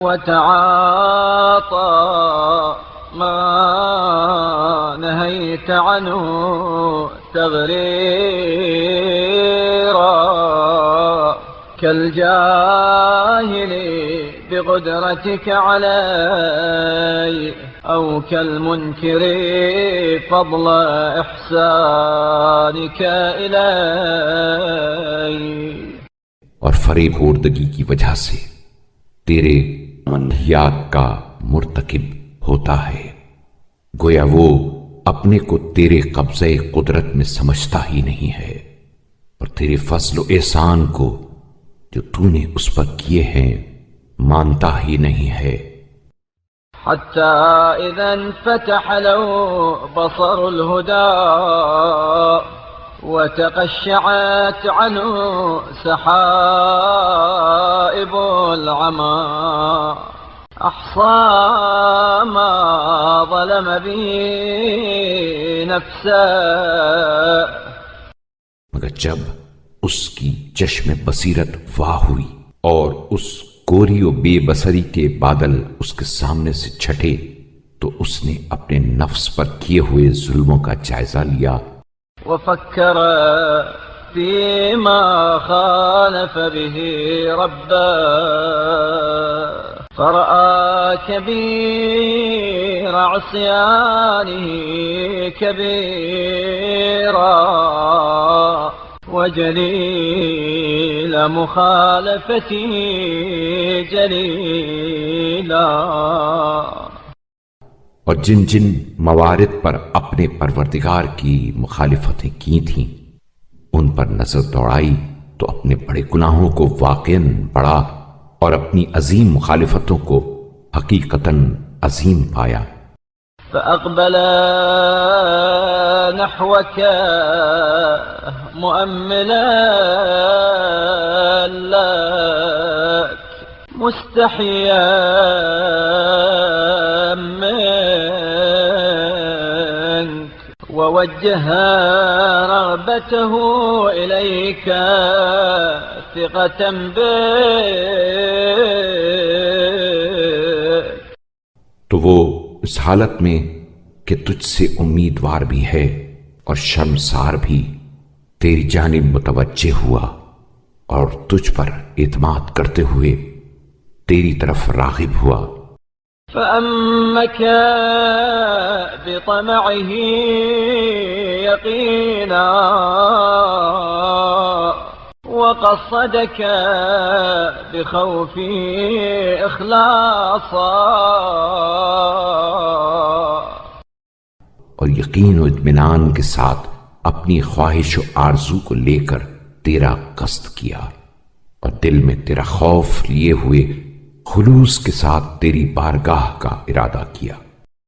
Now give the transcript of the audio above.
وتعاطى ما نهيت عنه تغريرا كالجاهل بقدرتك علي أو كالمنكر فضل إحسانك إلي. اور فریب خوردگی کی وجہ سے تیرے منہیات کا مرتکب ہوتا ہے، گویا وہ اپنے کو تیرے قبضہ قدرت میں سمجھتا ہی نہیں ہے، اور تیرے فضل و احسان کو جو تو نے اس پر کیے ہیں مانتا ہی نہیں ہے. حتى إذا انفتح له بصر الهدى وتقشعت عنه سحائب العمى أحصى ما ظلم به نفسه. مگر جب اس کی چشم بصیرت واہ ہوئی اور اس کوری و بے بصری کے بادل اس کے سامنے سے چھٹے تو اس نے اپنے نفس پر کیے ہوئے ظلموں کا جائزہ لیا. وفكر فيما خالف به ربه فرأى كبير عصيانه كبيرا وجليل مخالفته جليلا. اور جن جن موارد پر اپنے پروردگار کی مخالفتیں کی تھیں ان پر نظر دوڑائی تو اپنے بڑے گناہوں کو واقعاً بڑا اور اپنی عظیم مخالفتوں کو حقیقتاً عظیم پایا. فأقبل نحوك مؤملا لك مستحيا منك ووجه رغبته إليك ثقة بك. تو وہ اس حالت میں کہ تجھ سے امیدوار بھی ہے اور شرمسار بھی تیری جانب متوجہ ہوا اور تجھ پر اعتماد کرتے ہوئے تیری طرف راغب ہوا. فأمك بطمعه يقينا وقصدك بخوفه إخلاصا. اور یقین و اطمینان کے ساتھ اپنی خواہش و آرزو کو لے کر تیرا قصد کیا اور دل میں تیرا خوف لیے ہوئے خلوص کے ساتھ تیری بارگاہ کا ارادہ کیا.